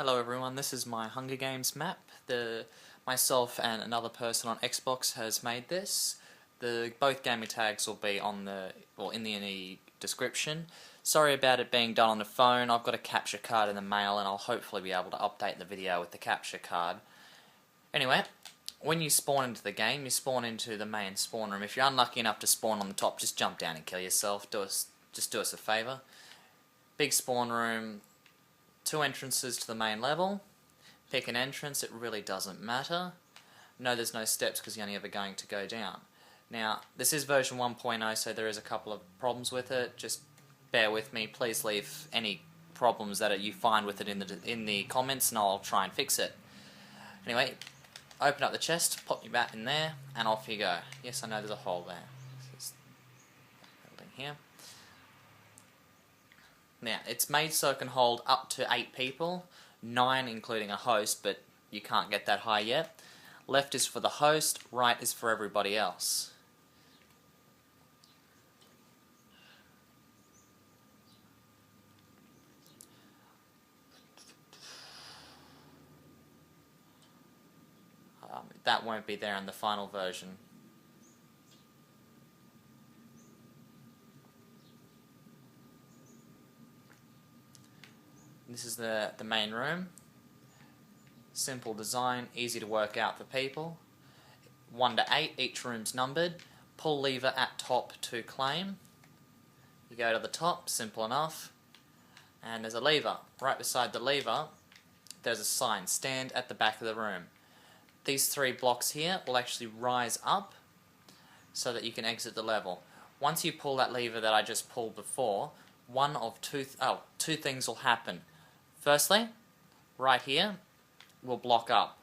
Hello everyone, this is my Hunger Games map. Myself and another person on Xbox has made this. Both gamer tags will be in the description. Sorry about it being done on the phone. I've got a capture card in the mail and I'll hopefully be able to update the video with the capture card. Anyway, when you spawn into the game, you spawn into the main spawn room. If you're unlucky enough to spawn on the top, just jump down and kill yourself. Just do us a favour. Big spawn room. 2 entrances to the main level. Pick an entrance, it really doesn't matter. No, there's no steps because you're only ever going to go down. Now, this is version 1.0, so there is a couple of problems with it. Just bear with me. Please leave any problems that you find with it in the comments and I'll try and fix it. Anyway, open up the chest, pop your bat in there, and off you go. Yes, I know there's a hole there. This is building here. Now, it's made so it can hold up to 8 people, 9 including a host, but you can't get that high yet. Left is for the host, right is for everybody else. That won't be there in the final version. This is the main room. Simple design, easy to work out for people. 1 to 8, each room's numbered. Pull lever at top to claim. You go to the top, simple enough. And there's a lever. Right beside the lever, there's a sign, stand at the back of the room. These 3 blocks here will actually rise up so that you can exit the level. Once you pull that lever that I just pulled before, two things will happen. Firstly, right here, will block up.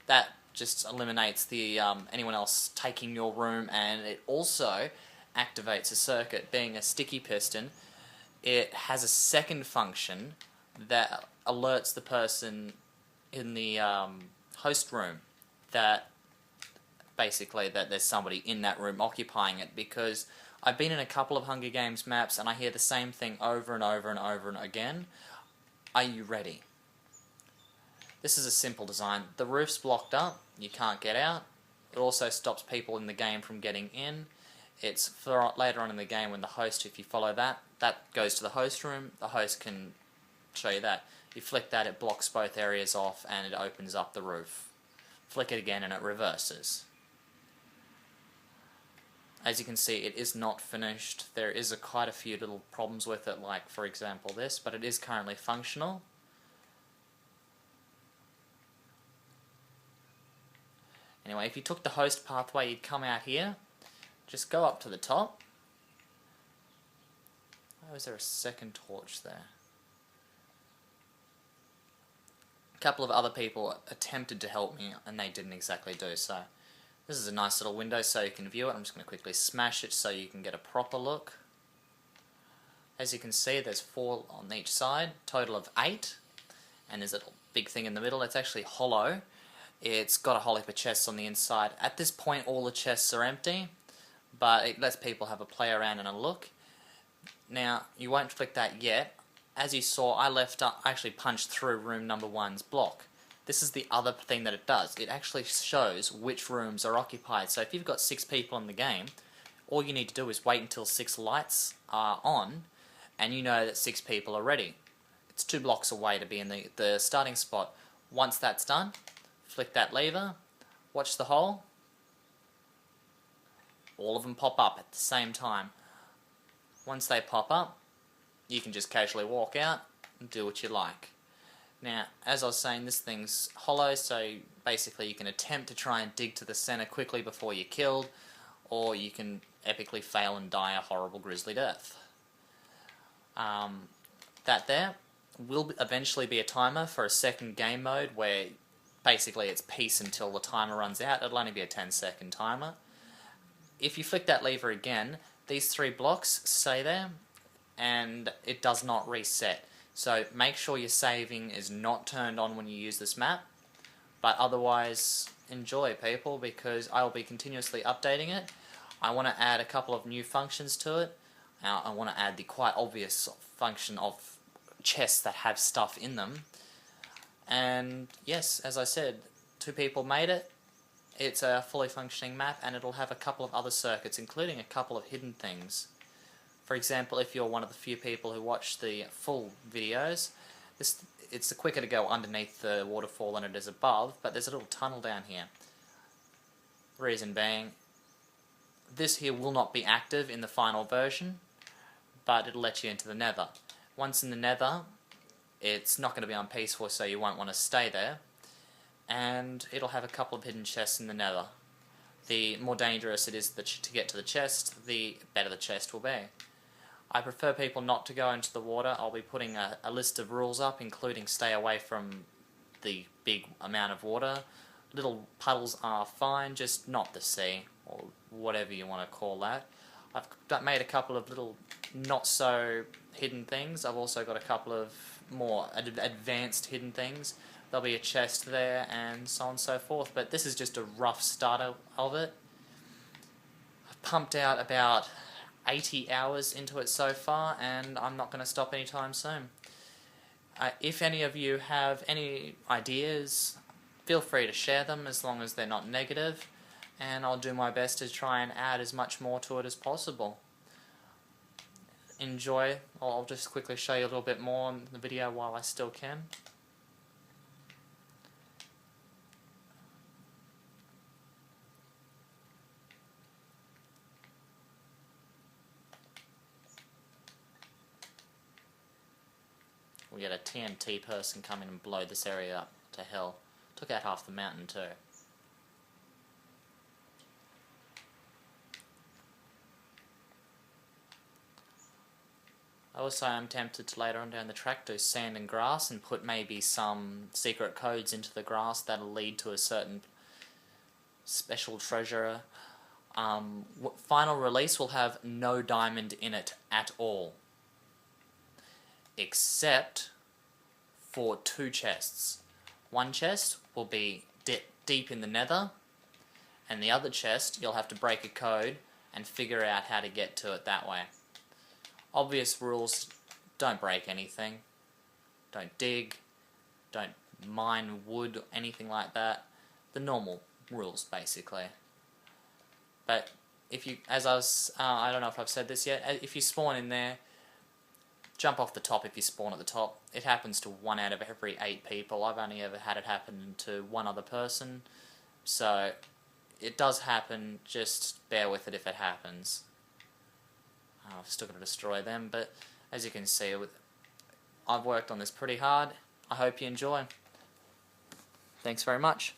That just eliminates the anyone else taking your room, and it also activates a circuit. Being a sticky piston, it has a second function that alerts the person in the host room that basically that there's somebody in that room occupying it, because I've been in a couple of Hunger Games maps and I hear the same thing over and over and over and again. Are you ready? This is a simple design. The roof's blocked up, you can't get out. It also stops people in the game from getting in. It's for later on in the game when the host, if you follow that goes to the host room. The host can show you that. You flick that, it blocks both areas off and it opens up the roof. Flick it again and it reverses. As you can see, it is not finished. There is quite a few little problems with it, like for example this, but it is currently functional. Anyway, if you took the host pathway, you'd come out here, just go up to the top. Why was there a second torch there? A couple of other people attempted to help me and they didn't exactly do so. This is a nice little window so you can view it. I'm just going to quickly smash it so you can get a proper look. As you can see, there's 4 on each side, total of 8. And there's a big thing in the middle. It's actually hollow. It's got a whole heap of chests on the inside. At this point, all the chests are empty, but it lets people have a play around and a look. Now, you won't flick that yet. As you saw, I actually punched through room number 1's block. This is the other thing that it does. It actually shows which rooms are occupied. So if you've got 6 people in the game, all you need to do is wait until 6 lights are on, and you know that 6 people are ready. It's 2 blocks away to be in the starting spot. Once that's done, flick that lever, watch the hole. All of them pop up at the same time. Once they pop up, you can just casually walk out and do what you like. Now, as I was saying, this thing's hollow, so basically you can attempt to try and dig to the center quickly before you're killed, or you can epically fail and die a horrible grisly death. That there will eventually be a timer for a second game mode where basically it's peace until the timer runs out. It'll only be a 10-second timer. If you flick that lever again, these 3 blocks stay there and it does not reset. So make sure your saving is not turned on when you use this map, but otherwise enjoy, people, because I will be continuously updating it. I want to add a couple of new functions to it. I want to add the quite obvious function of chests that have stuff in them. And yes, as I said, 2 people made it. It's a fully functioning map, and it'll have a couple of other circuits, including a couple of hidden things. For example, if you're one of the few people who watch the full videos, it's quicker to go underneath the waterfall than it is above, but there's a little tunnel down here. Reason being, this here will not be active in the final version, but it'll let you into the nether. Once in the nether, it's not going to be unpeaceful, so you won't want to stay there, and it'll have a couple of hidden chests in the nether. The more dangerous it is to get to the chest, the better the chest will be. I prefer people not to go into the water. I'll be putting a list of rules up, including stay away from the big amount of water. Little puddles are fine, just not the sea, or whatever you want to call that. I've made a couple of little not so hidden things. I've also got a couple of more advanced hidden things. There'll be a chest there and so on and so forth, but this is just a rough start of it. I've pumped out about 80 hours into it so far, and I'm not going to stop anytime soon. If any of you have any ideas, feel free to share them as long as they're not negative, and I'll do my best to try and add as much more to it as possible. Enjoy. I'll just quickly show you a little bit more in the video while I still can. We get a TNT person come in and blow this area up to hell. Took out half the mountain too. I also am tempted to later on down the track do sand and grass and put maybe some secret codes into the grass that'll lead to a certain special treasure. Final release will have no diamond in it at all, except for 2 chests. One chest will be deep in the nether, and the other chest you'll have to break a code and figure out how to get to it that way. Obvious rules: don't break anything, don't dig, don't mine wood, anything like that. The normal rules, basically. But if you, I don't know if I've said this yet, if you spawn in there, jump off the top if you spawn at the top. It happens to 1 out of every 8 people. I've only ever had it happen to 1 other person. So, it does happen, just bear with it if it happens. I've still got to destroy them, but as you can see, I've worked on this pretty hard. I hope you enjoy. Thanks very much.